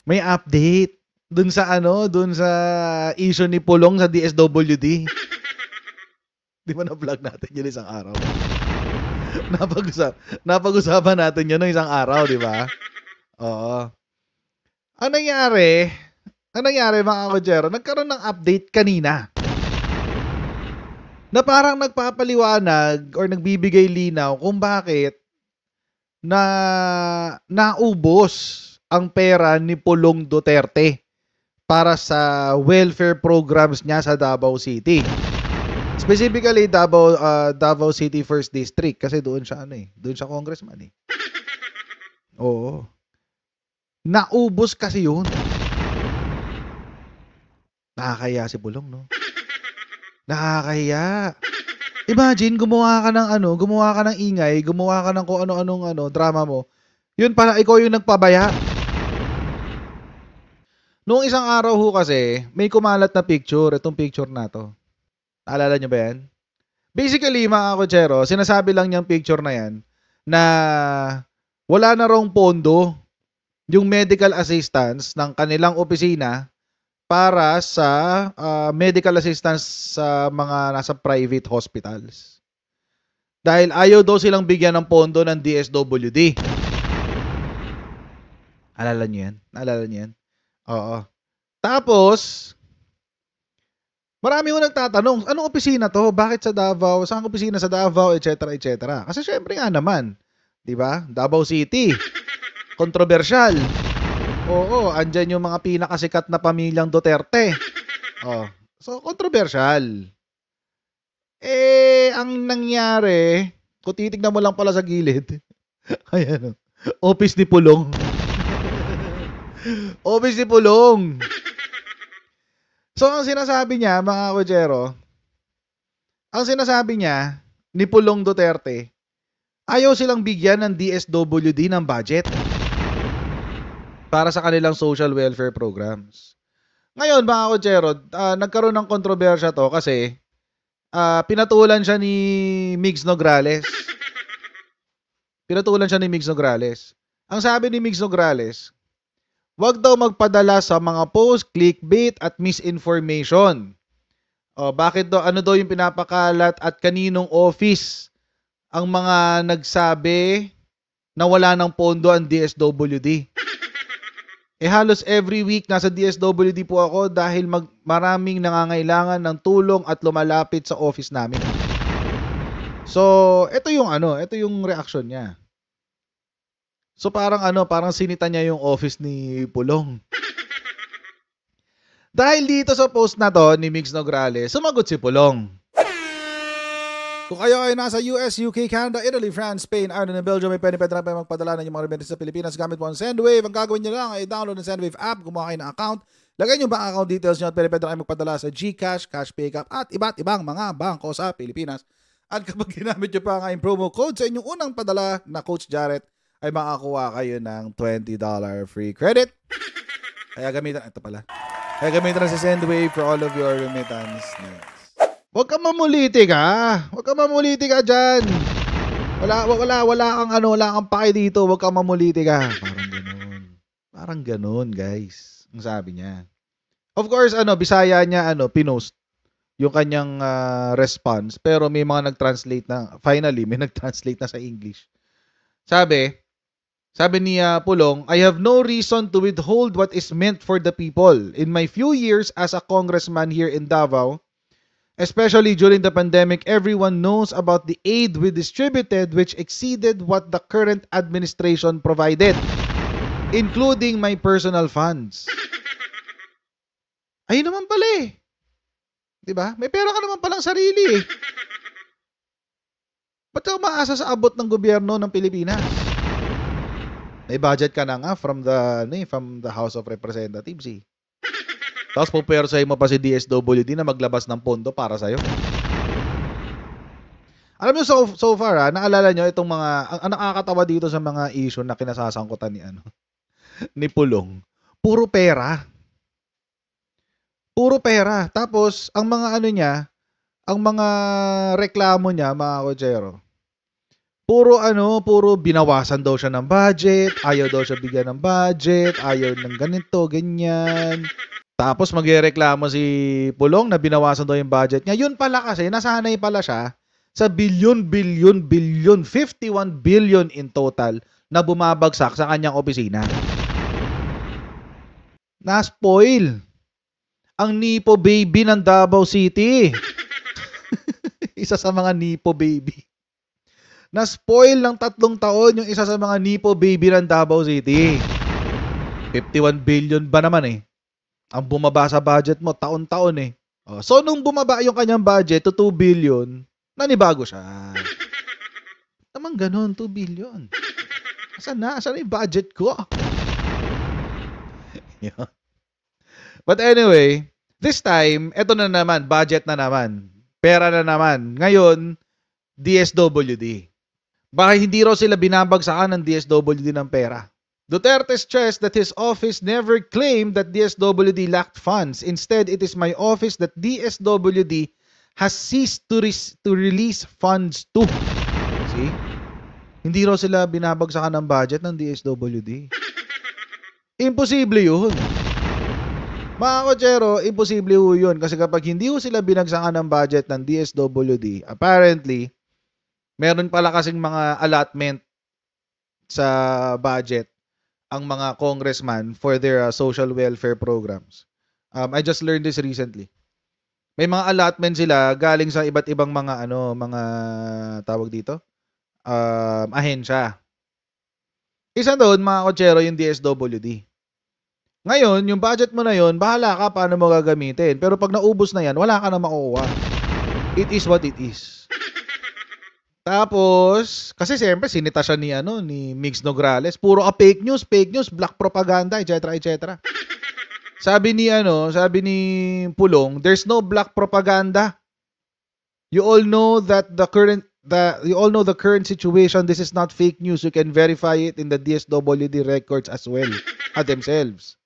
May update dun sa ano, dun sa issue ni Pulong sa DSWD. Di ba na-vlog natin yun isang araw? Napag-usapan natin yun ng isang araw, di ba? Oo. Ang nangyari mga Kojero, nagkaroon ng update kanina na parang nagpapaliwanag or nagbibigay linaw kung bakit na naubos ang pera ni Pulong Duterte para sa welfare programs niya sa Davao City. Specifically Davao City 1st District kasi doon siya doon siya congressman eh. Oo. Naubos kasi 'yun. Nakakahiya si Pulong, no? Nakakahiya. Imagine gumawa ka ng ingay, gumawa ka ng kung ano-anong drama mo. 'Yun pala ikaw yung nagpabaya. Noong isang araw ho kasi, may kumalat na picture, itong picture na to. Naalala nyo ba yan? Basically, mga Kochero, sinasabi lang niyang picture na yan na wala na rong pondo yung medical assistance ng kanilang opisina para sa medical assistance sa mga nasa private hospitals. Dahil ayaw daw silang bigyan ng pondo ng DSWD. Naalala nyo yan? Oo. Tapos, marami ko nagtatanong, anong opisina to? Bakit sa Davao? Saan opisina sa Davao? Etc. etc. Kasi syempre nga naman, di ba? Davao City. Kontrobersyal. Oo, andyan yung mga pinakasikat na pamilyang Duterte. Oh, so kontrobersyal. Ang nangyari, kung titignan mo lang pala sa gilid, ayan, office ni Pulong. Office ni Pulong. So, ang sinasabi niya, mga Kojero, ni Pulong Duterte, ayaw silang bigyan ng DSWD ng budget para sa kanilang social welfare programs. Ngayon, mga Kojero, nagkaroon ng kontrobersya to kasi pinatulan siya ni Migs Nograles. Ang sabi ni Migs Nograles, wag daw magpadala sa mga post, clickbait at misinformation. Bakit daw, ano daw yung pinapakalat at kaninong office ang mga nagsabi na wala ng pondo ang DSWD? Halos every week nasa DSWD po ako dahil maraming nangangailangan ng tulong at lumalapit sa office namin. So, ito yung reaction niya. So parang sinita niya yung office ni Pulong. Dahil dito sa post na to ni Migs Nograles, sumagot si Pulong. Kung kayo ay nasa US, UK, Canada, Italy, France, Spain, Ireland, and Belgium, may pwede na kayo magpadala ng mga remittance sa Pilipinas gamit po ang Sendwave. Ang gagawin nyo lang ay download ang Sendwave app, gumawa kayo ng account, lagay nyo ba account details nyo at pwede na kayo magpadala sa GCash, Cash Pickup, at iba't ibang mga bangko sa Pilipinas. At kapag ginamit nyo pa ang promo code sa inyong unang padala na Coach Jarrett, ay makakuha kayo ng $20 free credit. Kaya gamitan na si Sendwave for all of your remittance needs. Huwag ka mamuliti ka dyan. Wala kang pake dito. Huwag kang mamuliti ka. Parang ganun, guys. Ang sabi niya. Of course, Bisaya niya, pinost yung kanyang response. Pero may mga nag-translate na, finally, may nag-translate na sa English. Sabi ni Pulong, I have no reason to withhold what is meant for the people. In my few years as a congressman here in Davao, especially during the pandemic, everyone knows about the aid we distributed which exceeded what the current administration provided, including my personal funds. Ayun naman pala eh. Diba? May pera ka naman palang sarili eh. Ba't ka umaasa sa abot ng gobyerno ng Pilipinas? May budget ka na nga from the House of Representatives eh. Tapos pupersahin mo pa si DSWD na maglabas ng pondo para sa'yo. Alam nyo, so far, naalala nyo itong mga, ang nakakatawa dito sa mga issue na kinasasangkutan ni Pulong. Puro pera. Tapos, ang mga reklamo niya, mga Kojero, Puro binawasan daw siya ng budget, ayaw daw siya bigyan ng budget, ayaw ng ganito, ganyan. Tapos magrereklamo si Pulong na binawasan daw yung budget niya. Yun pala kasi, nasanay pala siya sa bilyon, 51 billion in total na bumabagsak sa kanyang opisina. Na-spoil ang Nipo baby ng Davao City. Isa sa mga Nipo baby. Na-spoil ng 3 taon yung isa sa mga Nipo baby ng Davao City. 51 billion ba naman eh. Ang bumaba sa budget mo, taon-taon eh. So, nung bumaba yung kanyang budget to 2 billion, nanibago siya. Naman ganun, 2 billion. Asan na yung budget ko? But anyway, this time, eto na naman, budget na naman. Pera na naman. Ngayon, DSWD. Baka hindi raw sila binabagsakan ng DSWD ng pera. Duterte stressed that his office never claimed that DSWD lacked funds. Instead, it is my office that DSWD has ceased to release funds to. See? Hindi raw sila binabagsakan ng budget ng DSWD. Imposible yun. Mga kotsero, imposible yun. Kasi kapag hindi sila binagsakan ng budget ng DSWD, apparently, meron pala kasing mga allotment sa budget ang mga congressman for their social welfare programs. I just learned this recently. May mga allotment sila galing sa iba't ibang mga mga tawag dito, ahensya. Isa doon, mga kotsero, yung DSWD. Ngayon, yung budget mo na yon, bahala ka paano mo gagamitin. Pero pag naubos na yan, wala ka na makukuha. It is what it is. Tapos, kasi siyempre sinita siya ni Migs Nograles, puro fake news, black propaganda, etc., etc. Sabi ni Pulong, there's no black propaganda. You all know the current situation. This is not fake news. You can verify it in the DSWD records as well themselves.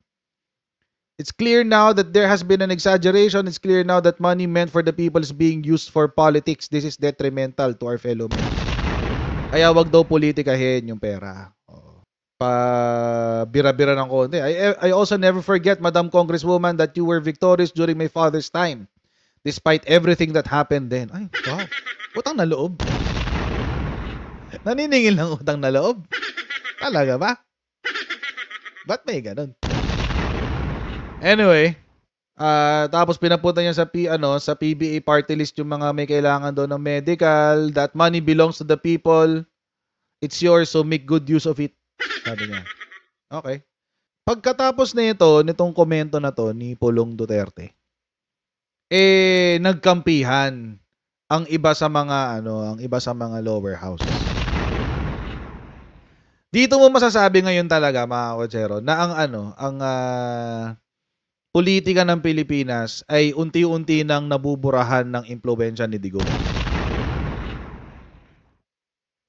It's clear now that there has been an exaggeration. It's clear now that money meant for the people is being used for politics. This is detrimental to our fellow men. Kaya wag daw politikahin yung pera. Bira-bira ng konti. I also never forget, Madam Congresswoman, that you were victorious during my father's time. Despite everything that happened then. Ay, wow. Utang na loob. Naniningil ng utang na loob. Talaga ba? Ba't may ganun? Anyway, tapos pinapunta niya sa PBA party list yung mga may kailangan doon ng medical. That money belongs to the people. It's yours, so make good use of it. Sabi niya. Okay. Pagkatapos nitong komento na to ni Pulong Duterte, nagkampihan ang iba sa mga lower house. Dito mo masasabi ngayon talaga, mga kotsero, na ang politika ng Pilipinas ay unti-unti nang nabuburahan ng impluwensya ni Digong.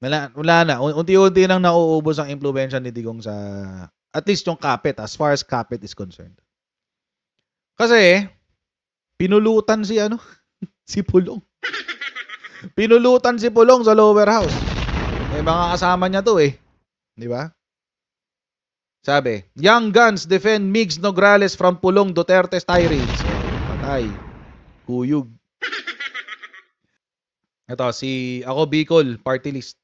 Wala na. Unti-unti nang nauubos ang impluwensya ni Digong sa, at least yung kapit, as far as kapit is concerned. Kasi, pinulutan si si Pulong. Pinulutan si Pulong sa lower house. Mga kasama niya to eh. Di ba? Sabi, Young Guns defend Migs Nograles from Pulong Duterte's tirades. Patay. Kuyog. Ito, ako Bicol, party list.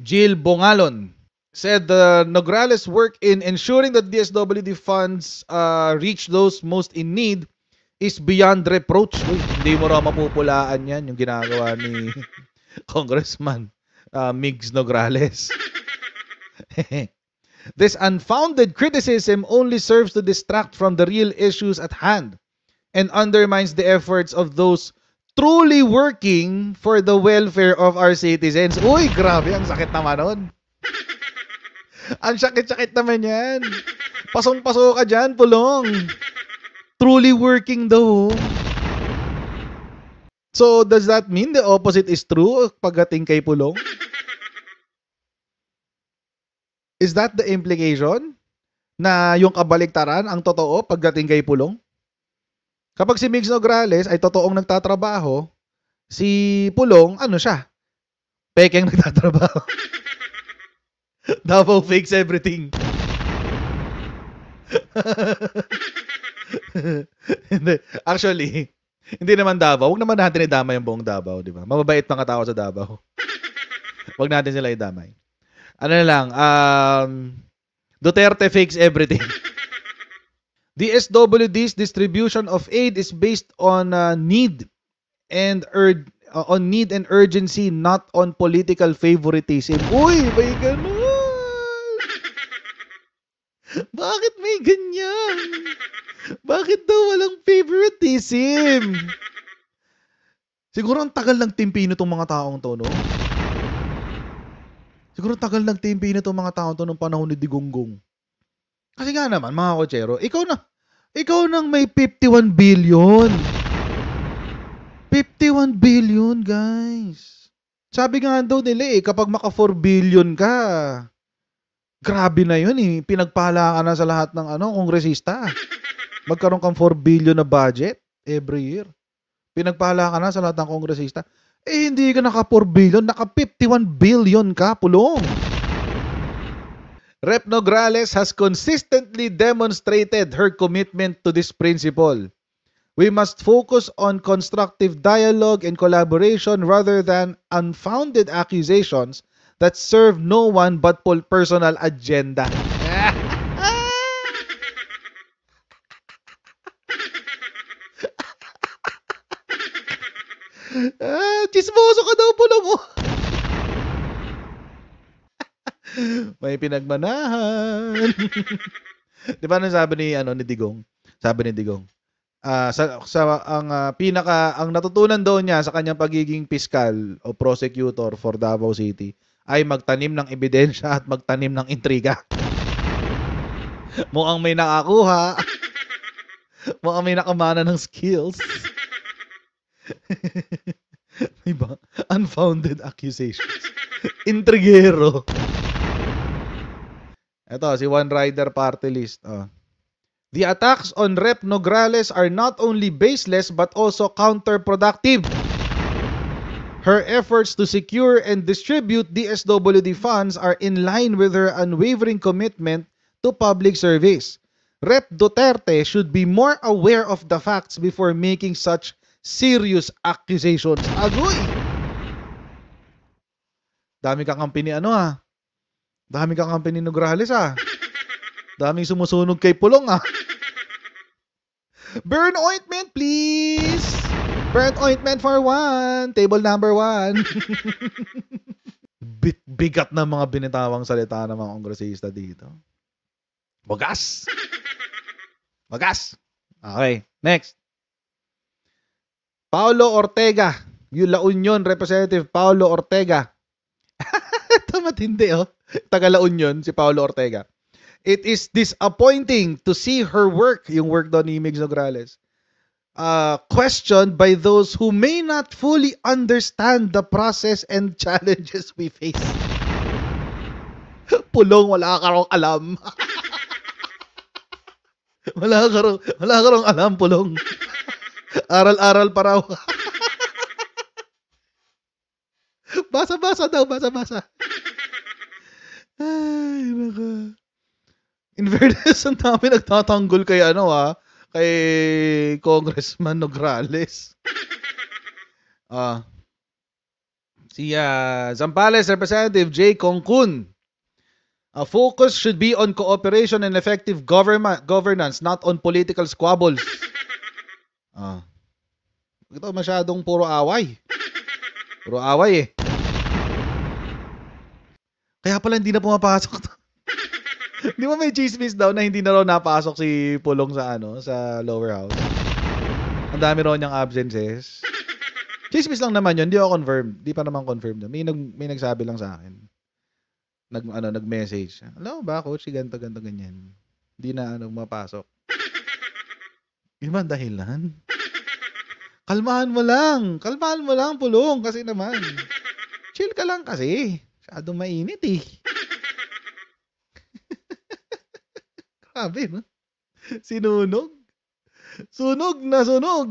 Jill Bongalon said the Nograles work in ensuring that DSWD funds reach those most in need is beyond reproach. Uy, hindi mo raw mapupulaan yan yung ginagawa ni Congressman Migs Nograles. This unfounded criticism only serves to distract from the real issues at hand and undermines the efforts of those truly working for the welfare of our citizens. Uy, grabe, ang sakit naman nun. Ang sakit-sakit naman yan. Pasong-paso ka dyan, Pulong. Truly working daw. So, does that mean the opposite is true pagdating kay Pulong? Is that the implication? Na yung kabaliktaran ang totoo pagdating kay Pulong? Kapag si Migs Nograles ay totoong nagtatrabaho, si Pulong, siya? Pekeng nagtatrabaho. Davao fakes everything. Hindi. Actually, hindi naman Davao. Huwag naman natin idamay yung buong Davao, di ba? Mababait mga tao sa Davao. Huwag natin sila idamay. Ano na lang, Duterte fakes everything. DSWD's distribution of aid is based on need and urgency, not on political favoritism. Uy, may ganun. Bakit may ganyan? Bakit daw walang favoritism? Siguro ang tagal ng timpi nitong mga taong to, no? Siguro tagal ng timpi nitong mga taong to nung panahon ni Digonggong. Kasi nga naman, mga kotsero, ikaw nang may 51 billion. 51 billion, guys. Sabi nga daw nila kapag maka 4 billion ka, grabe na yun Pinagpala ka na sa lahat ng kongresista. Magkaroon kang 4 billion na budget every year. Pinagpala ka na sa lahat ng kongresista. Hindi ka naka 4 billion, naka 51 billion ka, pulong. Rep. Nograles has consistently demonstrated her commitment to this principle. We must focus on constructive dialogue and collaboration rather than unfounded accusations that serve no one but personal agenda. Chismoso ka daw po mo. May pinagmanahan. Di ba sabi ni Digong? Sabi ni Digong. Ang natutunan daw niya sa kanyang pagiging piskal o prosecutor for Davao City ay magtanim ng ebidensya at magtanim ng intriga. Mukhang may nakakuha. Mukhang may nakamana ng skills. Diba? Unfounded accusations. Intrigero. Ito, si One Rider Party List. The attacks on Rep. Nograles are not only baseless but also counterproductive. Her efforts to secure and distribute DSWD funds are in line with her unwavering commitment to public service. Rep. Duterte should be more aware of the facts before making such serious accusations. Agoy! Dami kang kampi ni Dami kang kampi ni Nograles Daming sumusunog kay Pulong Burn ointment, please! Burn ointment for 1. Table number 1. Bigat na mga binitawang salita ng mga kongresista dito. Wagas! Wagas! Okay, next. Paulo Ortega. Yung La Union Representative Paulo Ortega. Ito matindi Taga La Union, si Paulo Ortega. It is disappointing to see her work, yung work doon ni Migs Nograles, questioned by those who may not fully understand the process and challenges we face. Pulong, wala ka rong alam. wala ka rong alam, Pulong. Aral-aral pa raw. Basa-basa daw, basa-basa. Ay, naka. In fairness, ang dami nagtatanggol kay kay Congressman Nograles. Si Zambales Representative J. Kongkun. A focus should be on cooperation and effective governance, not on political squabbles. Ito masyadong puro away. Puro away Kaya pala hindi na pumapasok to. Di ba may chismis daw na hindi na raw napasok si Pulong sa sa lower house? Ang dami raw niyang absences. Chismis lang naman yun, hindi ako confirmed. Di pa naman confirmed. May nagsabi lang sa akin. Nag-message. Alam mo ba, coach, si ganto ganyan. Hindi na mapasok. Yun ba dahilan? Kalmahan mo lang, Pulong, kasi naman. Chill ka lang kasi. Masyadong mainit Grabe, no? Sinunog. Sunog na sunog.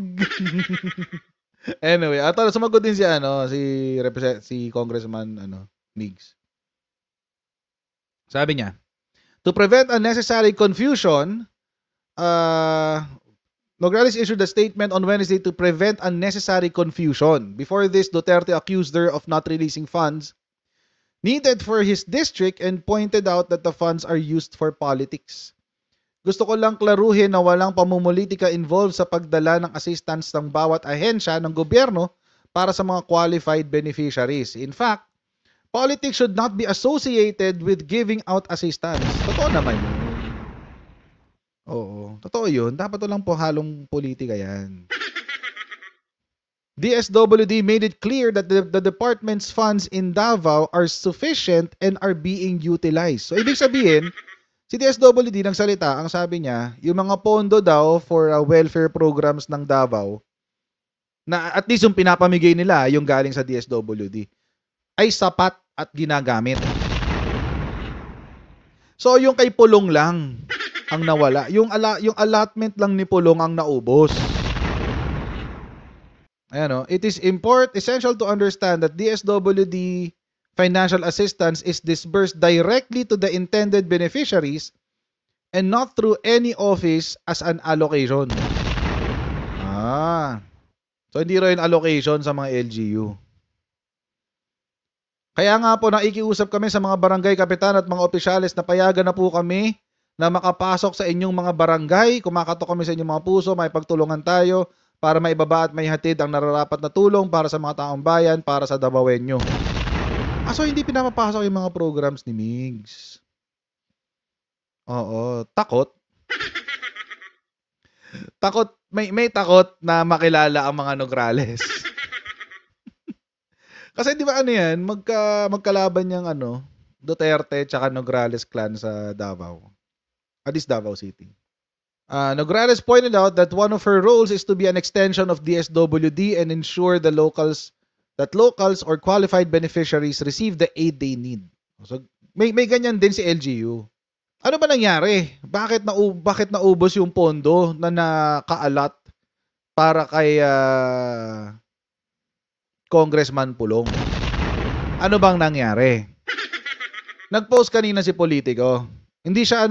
Anyway, sumagot din si Congressman Migs. Sabi niya, to prevent unnecessary confusion, Nograles issued a statement on Wednesday to prevent unnecessary confusion. Before this, Duterte accused her of not releasing funds needed for his district and pointed out that the funds are used for politics. Gusto ko lang klaruhin na walang pamumulitika involved sa pagdala ng assistance ng bawat ahensya ng gobyerno para sa mga qualified beneficiaries. In fact, politics should not be associated with giving out assistance. Totoo naman yun. Oo, totoo yun. Dapat walang po halong politika yan. DSWD made it clear that the department's funds in Davao are sufficient and are being utilized. So, ibig sabihin, si DSWD nagsalita, ang sabi niya, yung mga pondo daw for welfare programs ng Davao, na at least yung pinapamigay nila, yung galing sa DSWD, ay sapat at ginagamit. So, yung kay Pulong lang ang nawala. Yung allotment lang ni Pulong ang naubos. Ayan, it is essential to understand that DSWD financial assistance is disbursed directly to the intended beneficiaries and not through any office as an allocation. So hindi rin allocation sa mga LGU. Kaya nga po nakikiusap kami sa mga barangay kapitan at mga opisyales na payagan na po kami na makapasok sa inyong mga barangay. Kumakatok kami sa inyong mga puso, may pagtulungan tayo para maibaba at maihatid ang nararapat na tulong para sa mga taong bayan, para sa Davaoenyo. So hindi pinapapasok yung mga programs ni Migs. Oo, takot. Takot, may takot na makilala ang mga Nograles. Kasi di ba yan, magkalaban yung Duterte tsaka Nograles clan sa Davao. At least Davao City. Nograles pointed out that one of her roles is to be an extension of DSWD and ensure that locals or qualified beneficiaries receive the aid they need. So may ganyan din si LGU. Ano ba nangyari? Bakit naubos yung pondo na nakaalat para kay Congressman Pulong? Ano bang nangyari? Nag-post kanina si Politico. Hindi siya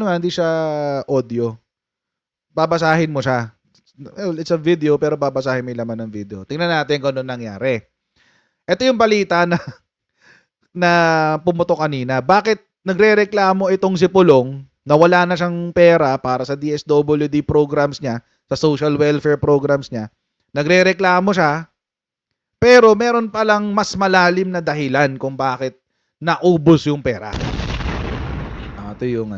audio. Babasahin mo siya. Well, it's a video pero babasahin mo yung laman ng video. Tingnan natin kung ano nangyari. Ito yung balita na pumutok kanina. Bakit nagrereklamo itong si Pulong na wala na siyang pera para sa DSWD programs niya, sa social welfare programs niya? Nagrereklamo siya, pero meron palang mas malalim na dahilan kung bakit naubos yung pera. Ito yung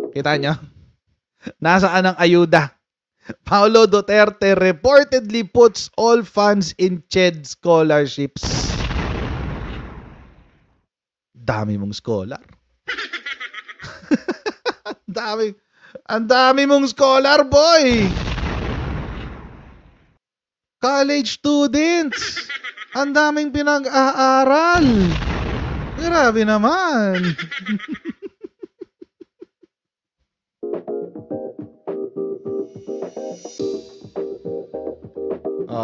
Kita nyo? Nasaan ang ayuda? Paulo Duterte reportedly puts all funds in CHED scholarships. Dami mong scholar. Ang dami mong scholar, boy. College students. Ang daming pinag-aaral. Grabe naman.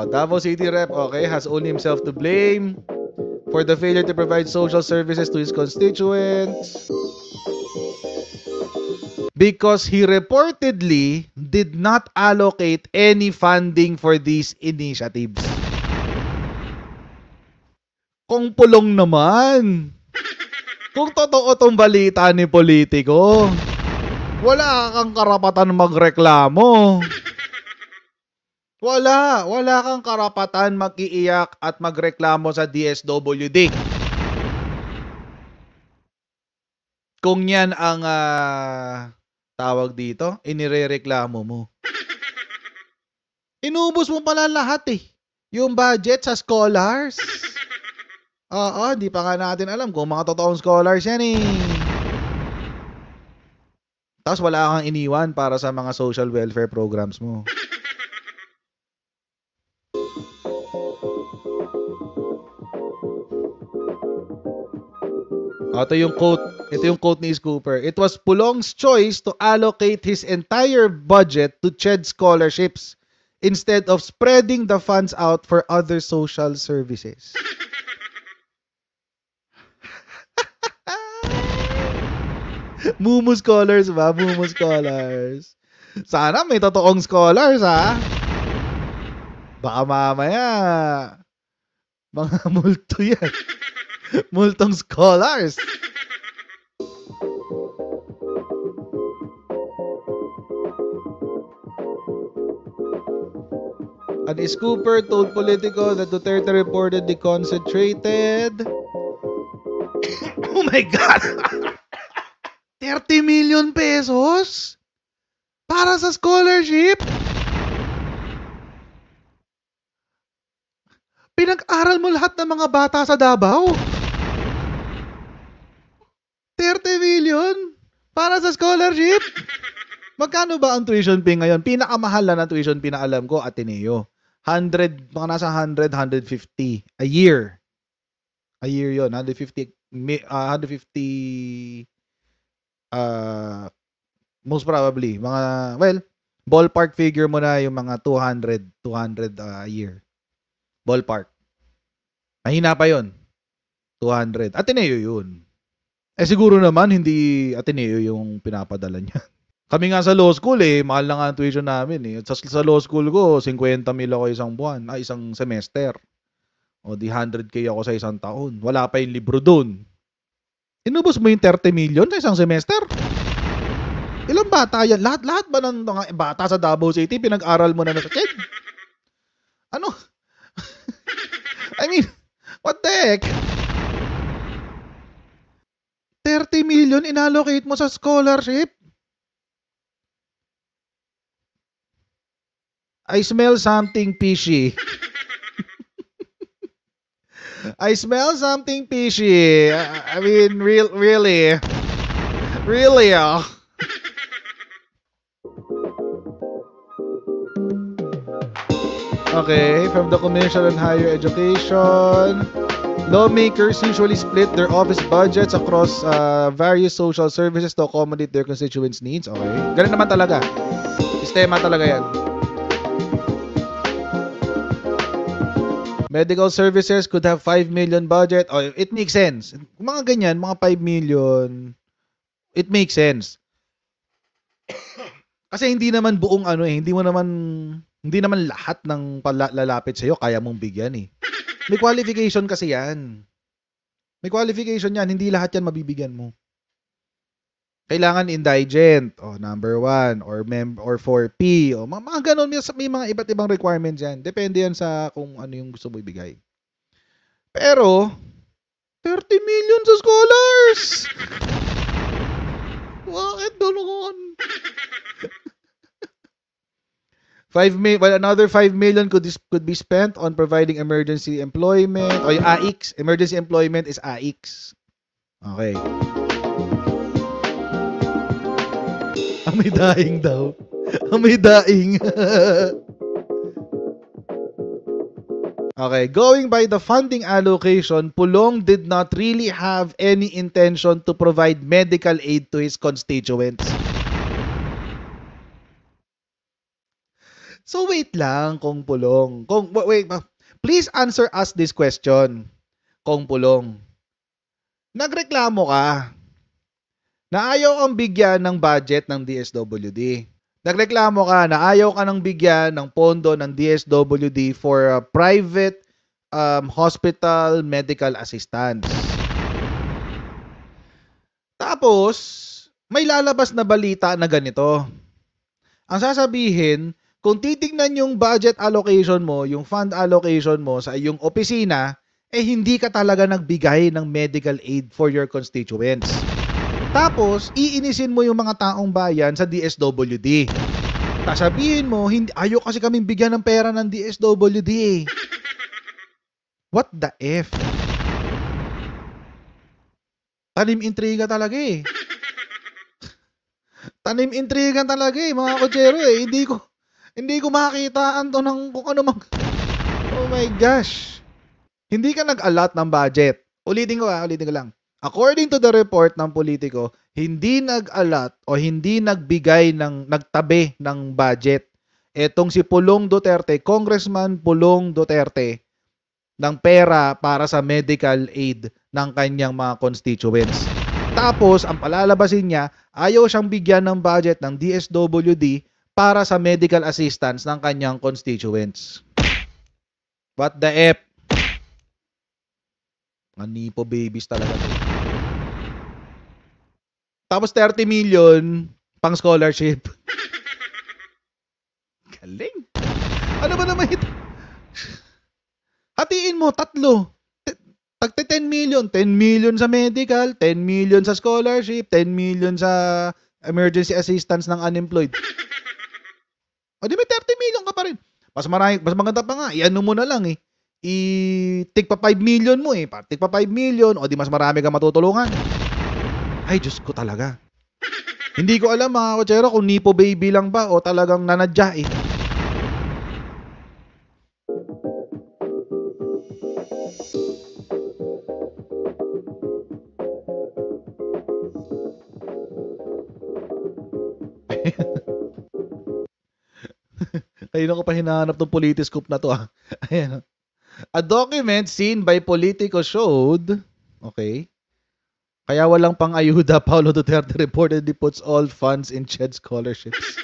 Davao City Rep, has only himself to blame for the failure to provide social services to his constituents because he reportedly did not allocate any funding for these initiatives. Kung Pulong naman. Kung totoo tong balita ni Politico, wala kang karapatan magreklamo. Wala kang karapatan mag-iiyak at magreklamo sa DSWD. Kung yan ang tawag dito, inirereklamo mo. Inubos mo pala lahat yung budget sa scholars. Di pa nga natin alam kung mga totoong scholars yan Tapos wala kang iniwan para sa mga social welfare programs mo. Ito yung quote Ito yung quote ni Scooper. It was Pulong's choice to allocate his entire budget to CHED scholarships instead of spreading the funds out for other social services. Mumu scholars ba? Mumu scholars. Sana may totoong scholars, ha? Baka mamaya mga multo yan. Multong scholars. An Scooper told Politico that Duterte reportedly concentrated. Oh my God! 30 million pesos? Para sa scholarship? Pinag-aral mo lahat ng mga bata sa Davao? 30 million? Para sa scholarship? Magkano ba ang tuition fee ngayon? Pinakamahal na tuition fee na alam ko, Ateneo. 100, mga nasa 100, 150 a year. A year yon, 150, most probably, mga, well, ballpark figure mo na yung mga 200 a year. Ballpark. Mahina pa yon, 200. Ateneo yun. Siguro naman, hindi Ateneo yung pinapadala niya. Kami nga sa law school mahal na nga ang tuition namin Sa law school ko, 50,000 ako isang buwan, isang semester. O di 100K ako sa isang taon. Wala pa yung libro doon. Inubos mo yung 30 million sa isang semester? Ilang bata yan? Lahat ba ng mga bata sa Davao City pinag-aral mo na sa CHED? Ano? I mean, what the heck? 30 million inallocate mo sa scholarship? I smell something fishy. I smell something fishy. I mean, really. Really, Okay, from the Commission on Higher Education, lawmakers usually split their office budgets across various social services to accommodate their constituents' needs. Okay, ganun naman talaga. Sistema talaga yan. Medical services could have 5 million budget. Oh, it makes sense. Mga ganyan, mga 5 million, it makes sense. Kasi hindi naman buong hindi naman lahat ng lalapit sa iyo kaya mong bigyan May qualification kasi yan. May qualification yan, hindi lahat yan mabibigyan mo. Kailangan indigent, number 1, or 4P, mga ganun, may mga iba't ibang requirements yan. Depende yan sa kung ano yung gusto mo ibigay. Pero, 30 million sa scholars! Bakit doon? Another 5 million could be spent on providing emergency employment, o yung AIX. Emergency employment is AIX. Okay. May daing daw. May daing. Okay, going by the funding allocation, Pulong did not really have any intention to provide medical aid to his constituents. So wait lang, Kong Pulong. Please answer us this question, Kong Pulong. Nagreklamo ka na ayaw kang bigyan ng budget ng DSWD. Nagreklamo ka na ayaw ka nang bigyan ng pondo ng DSWD for private hospital medical assistance. Tapos, may lalabas na balita na ganito. Ang sasabihin, kung titignan yung budget allocation mo, yung fund allocation mo sa iyong opisina, hindi ka talaga nagbigay ng medical aid for your constituents. Tapos, iinisin mo yung mga taong bayan sa DSWD. Sasabihin mo, ayaw kasi kaming bigyan ng pera ng DSWD. What the F? Tanim intriga talaga Tanim intriga talaga mga kotsero Hindi ko makitaan to ng kung ano mang... Oh my gosh. Hindi ka nag-allot ng budget. Ulitin ko lang. According to the report ng Politico, hindi nag-alat o hindi nagtabi ng budget etong si Pulong Duterte, Congressman Pulong Duterte, ng pera para sa medical aid ng kanyang mga constituents. Tapos, ang palalabasin niya, ayaw siyang bigyan ng budget ng DSWD para sa medical assistance ng kanyang constituents. What the F? Mga nipo babies talaga. Tapos 30 million pang scholarship. Galing. Ano ba naman ito? Hatiin mo, tatlo. Tagte 10 million. 10 million sa medical, 10 million sa scholarship, 10 million sa emergency assistance ng unemployed. O di may 30 million ka pa rin. Mas maganda pa nga, i-ano mo na lang eh. I-take pa 5 million mo eh. Take pa 5 million, o di mas marami ka matutulungan. Ay, Diyos ko talaga. Hindi ko alam mga kotsero kung nipo baby lang ba o talagang nanadya eh. Ayun ako pa hinahanap ng politiscope na to ah. Ayan. A document seen by Politico showed, okay, kaya walang pang-ayuda, Paulo Duterte reportedly puts all funds in CHED scholarships.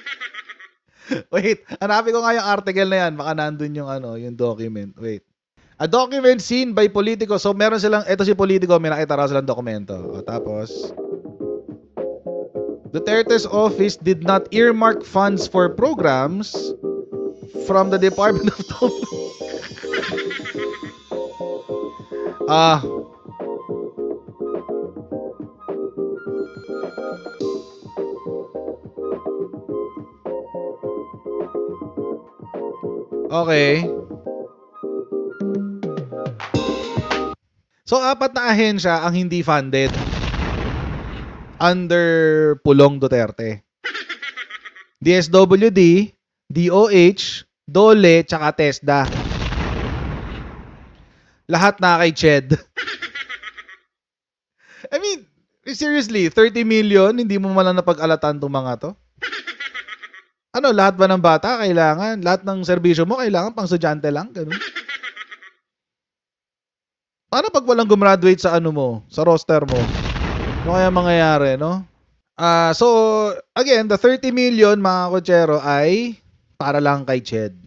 Wait, hanapin ko nga yung article na yan. Baka nandun yung yung document. Wait. A document seen by Politico. So meron silang, eto si Politico, may nakita raw silang dokumento. O, tapos, Duterte's office did not earmark funds for programs from the Department of okay. So, 4 na ahensya ang hindi funded under Pulong Duterte. DSWD, DOH, DOLE, tsaka TESDA. Lahat na kay CHED. I mean, seriously, 30 million, hindi mo man lang napag-alatan itong mga to? Ano, lahat ba ng bata kailangan? Lahat ng serbisyo mo kailangan pang estudyante lang? Ganun. Paano pag walang gumraduate sa sa roster mo? Ano kaya mangyayari, no? So, again, the 30 million, mga kotsero, ay para lang kay CHED.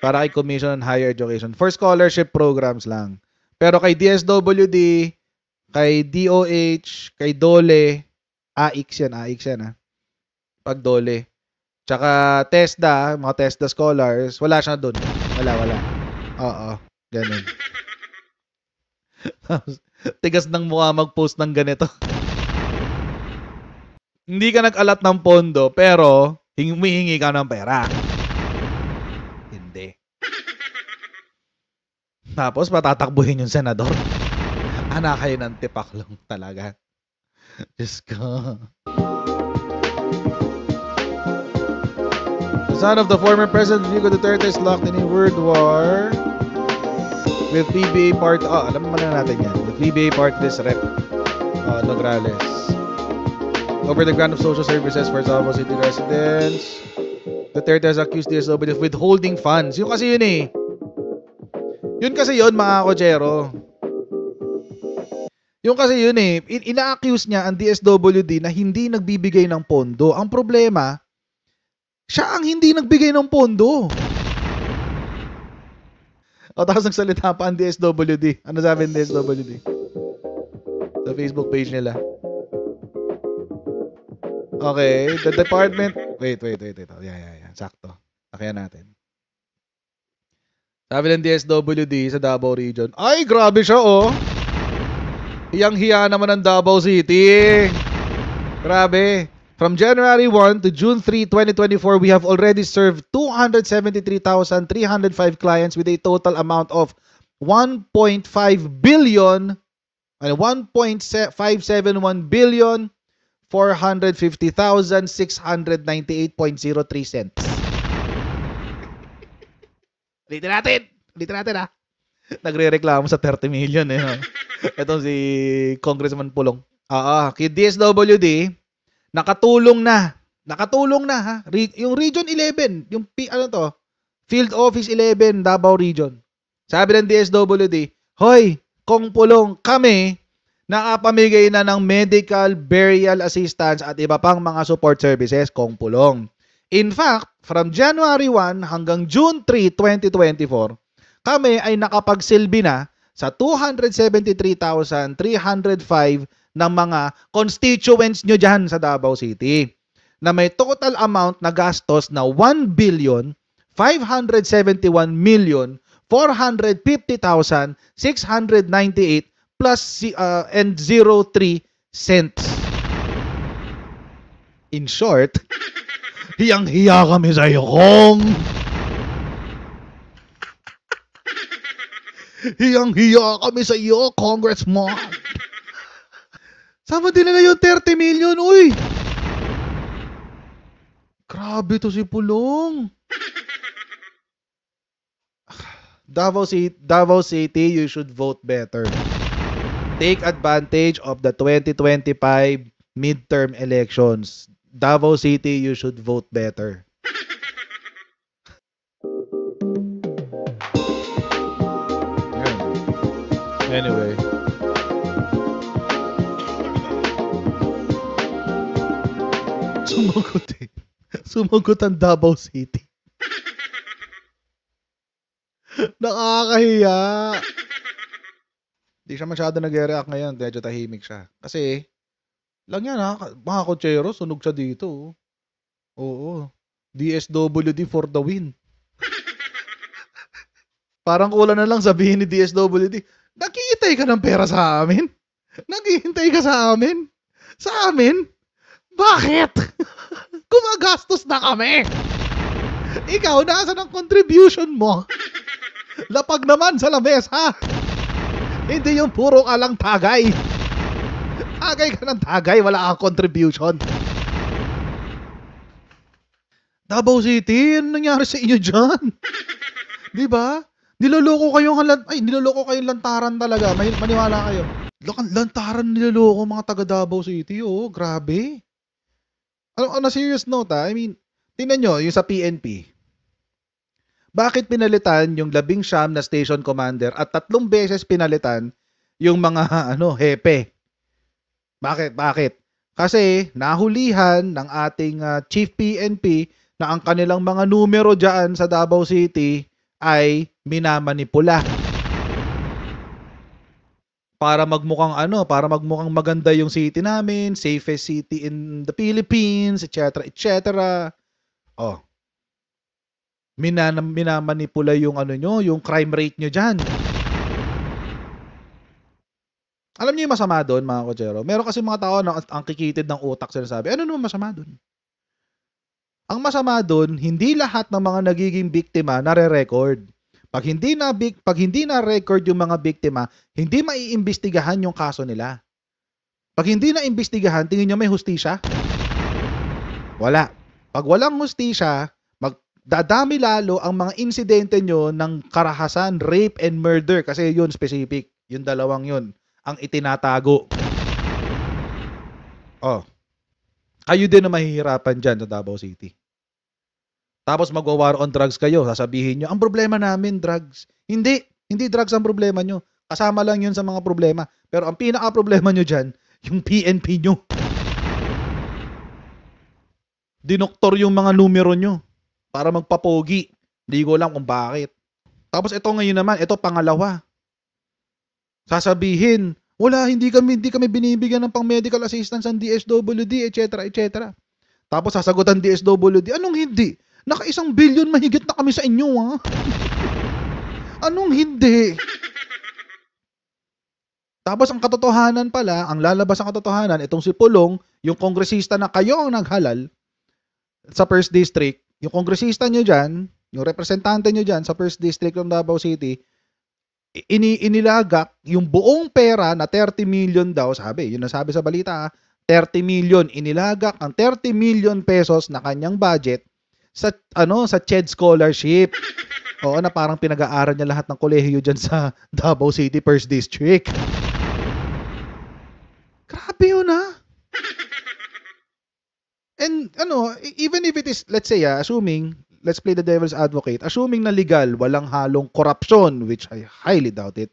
Para kay Commission on Higher Education. For scholarship programs lang. Pero kay DSWD, kay DOH, kay DOLE, AIX yan ha. Pag DOLE. Tsaka TESDA, mga TESDA scholars, wala siya doon. Wala. Oo, ganun. Tigas ng mukha mag-post ng ganito. Hindi ka nag-alat ng pondo, pero humihingi ka ng pera. Hindi. Tapos patatakbuhin yung senador. Anak kayo ng tipaklong talaga. Diyos ko. The son of the former President Rodrigo Duterte is locked in a world war with PBA part... alam mo na natin yan. With PBA part list rep. Nograles. Over the grant of social services for Davao City residents. Duterte has accused DSWD of withholding funds. Yun kasi yun eh. Yun kasi yun, mga kotsero. Yung kasi yun eh. Ina-accuse niya ang DSWD na hindi nagbibigay ng pondo. Ang problema, siya ang hindi nagbigay ng pondo. O tapos nagsalita pa ang DSWD. Ano sabi ng DSWD? Sa Facebook page nila. Okay, the department... Wait. Yan. Sakto. Sakyan natin. Sabi ng DSWD sa Davao Region. Ay, grabe siya oh. Hiyang-hiya naman ng Davao City. Grabe. From January 1 to June 3, 2024, we have already served 273,305 clients with a total amount of 1.5 billion and 1.571 billion 450,698.03 cents. Ulitin natin ha. Nagrereklamo sa 30 million eh. No? Itong si Congressman Pulong. Kay DSWD, nakatulong na ha. Yung Region 11, yung Field Office 11, Davao Region. Sabi ng DSWD, hoy, Kong Pulong, kami nakapamigay na ng medical burial assistance at iba pang mga support services, Kong Pulong. In fact, from January 1 hanggang June 3, 2024, kami ay nakapagsilbi na sa 273,305 ng mga constituents nyo dyan sa Davao City na may total amount na gastos na 1,571,450,698 plus and 03 cents. In short, hiyang-hiya kami sa iyo, Kong. Hiyang-hiya kami sa iyo, Congressman. Sama din na yung 30 million, uy. Grabe to si Pulong. Davao City, you should vote better. Take advantage of the 2025 midterm elections. Davao City, you should vote better. Anyway. Sumagot ang Davao City. Nakakahiya. Hindi siya masyado nag-react ngayon. Medyo tahimik siya. Kasi, lang yan ha. Mga kotsero, sunog siya dito. Oo. DSWD for the win. Parang kulang na lang sabihin ni DSWD, naghihintay ka ng pera sa amin? Naghihintay ka sa amin? Sa amin? Bakit? Gumagastos na kami. Ikaw, nasa ng contribution mo? Lapag naman sa lamesa. Hindi yung puro ka lang tagay. Tagay ka ng tagay, wala kang contribution. Davao City, ano nangyari sa inyo dyan? Di ba? Niloloko kayong lantaran talaga. Maniwala kayo. Lantaran niloloko mga taga Davao City, oh, grabe. On a serious note, I mean, tingnan nyo, yung sa PNP. Bakit pinalitan yung 19 na station commander at 3 beses pinalitan yung mga hepe? Bakit? Kasi nahulihan ng ating Chief PNP na ang kanilang mga numero dyan sa Davao City ay minamanipula. Para magmukhang maganda yung city namin, safest city in the Philippines, etc., etc. Oh. Minamanipula yung yung crime rate nyo dyan. Alam niyo yung masama doon, mga kotsero? Meron kasi mga tao na ang kikitid ng utak sinasabi, ano naman masama doon? Ang masama doon, hindi lahat ng mga nagiging biktima nare-record. Pag hindi na record yung mga biktima, hindi maiimbestigahan yung kaso nila. Pag hindi na imbestigahan, tingin nyo may hustisya? Wala. Pag walang hustisya, dadami lalo ang mga insidente nyo ng karahasan, rape and murder kasi yun specific, yung dalawang yun ang itinatago. Oh. Kayo din na mahihirapan dyan sa Davao City. Tapos magwa-war on drugs kayo, sasabihin nyo, ang problema namin, drugs. Hindi drugs ang problema nyo. Kasama lang yun sa mga problema. Pero ang pinaka-problema nyo dyan, yung PNP nyo. Dinoktor yung mga numero nyo para magpapogi. Hindi ko alam kung bakit. Tapos ito ngayon naman, ito pangalawa. Sasabihin, hindi kami binibigyan ng pang-medical assistance ng DSWD, etc., etc. Tapos sasagutan DSWD, anong hindi? Naka-1 billion mahigit na kami sa inyo, ha? Anong hindi? Tapos ang katotohanan pala, ang lalabas ang katotohanan, itong si Pulong, yung kongresista na kayo ang naghalal sa 1st District, yung kongresista nyo dyan, yung representante nyo dyan sa 1st District ng Davao City, inilagak yung buong pera na 30 million daw, yun nasabi sa balita, 30 million, inilagak ang 30 million pesos na kanyang budget sa CHED scholarship. Oo, na parang pinag-aaral niya lahat ng kolehiyo dyan sa Davao City First District. Grabe yun, ah. And ano, even if it is, let's say, assuming, let's play the devil's advocate, assuming na legal, walang halong corruption, which I highly doubt it.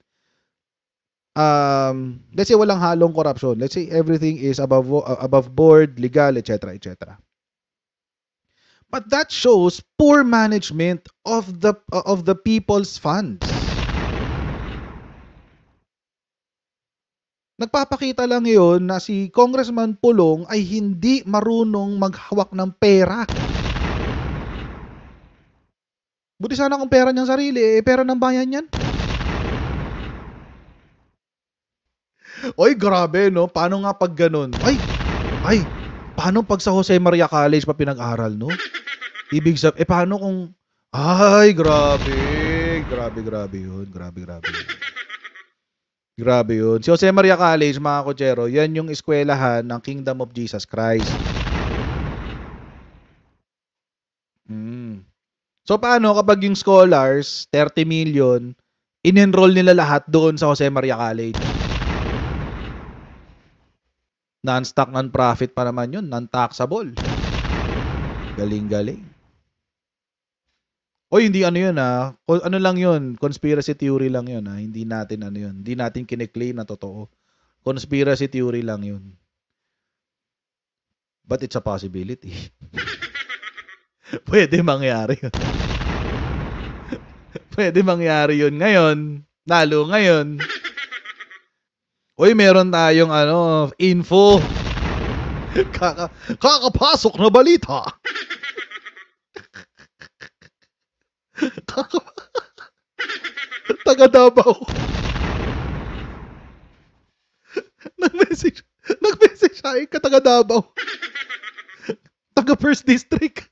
Let's say walang halong corruption. Let's say everything is above board, legal, etc., etc. But that shows poor management of the people's funds. Nagpapakita lang 'yon na si Congressman Pulong ay hindi marunong maghawak ng pera. Buti sana kung pera niyang sarili, pera ng bayan 'yan. Oy, grabe no. Paano nga pag ganun? Ay, paano pag sa Jose Maria College pa pinag-aral, no? Ibig sabihin, paano kung, ay, grabe yun. Grabe yun. Si Jose Maria College, mga kotsero, yan yung eskwelahan ng Kingdom of Jesus Christ. So, paano kapag yung scholars, 30 million, in-enroll nila lahat doon sa Jose Maria College? Non-stock, non-profit pa naman yun. Non-taxable. Galing. O hindi ano yun ano lang yun, conspiracy theory lang yun hindi natin ano yun, hindi natin kine-claim na totoo. Conspiracy theory lang yun. But it's a possibility. Pwede mangyari yun. Pwede mangyari yun ngayon, lalo ngayon. Uy, meron tayong info. Kakapasok na balita. Taga Davao. Nag-message ay taga Davao. Taga First District.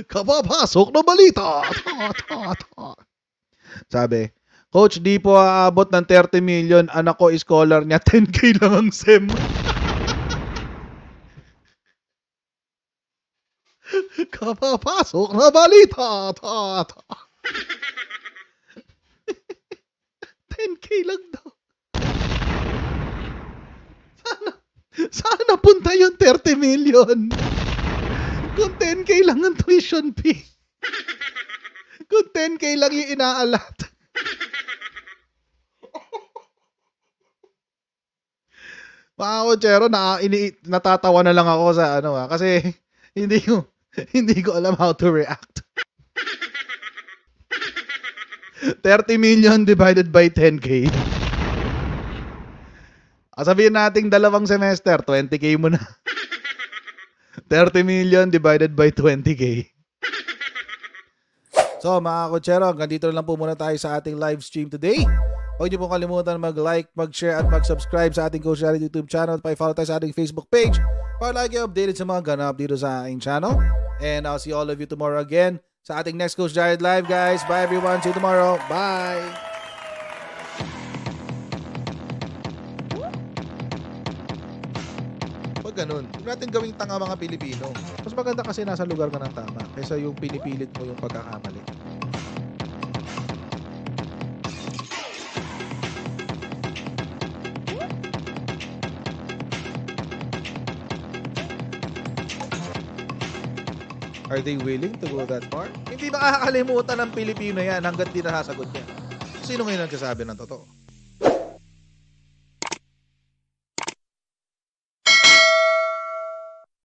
Kapapasok na balita. Sabi, Coach, di po aabot ng 30 million. Anak ko, scholar niya, 10K lang ang SEM. Kapapasok na balita. 10K lang daw. Sana punta yung 30 million. Kung 10K lang ang tuition fee. Kung 10K lang yung inaalat. Mga kotsero, natatawa na lang ako sa kasi hindi ko alam how to react. 30 million divided by 10K. Sabihin nating 2 semester, 20K mo na. 30 million divided by 20K. So mga kotsero, hanggang dito lang po muna tayo sa ating live stream today. Huwag niyo pong kalimutan mag-like, mag-share at mag-subscribe sa ating Coach Jared YouTube channel at pa-follow tayo sa ating Facebook page para lagi updated sa mga ganap dito sa aking channel. And I'll see all of you tomorrow again sa ating next Coach Jared Live, guys. Bye everyone. See you tomorrow. Bye! Pag ganun, huwag natin gawing tanga mga Pilipino. Mas maganda kasi nasa lugar ka ng tama kaysa yung pinipilit mo yung pagkakamali. Are they willing to go that far? Hindi makakalimutan ng Pilipino yan hanggat di nasasagot niya. Sino ngayon nagsasabi ng totoo?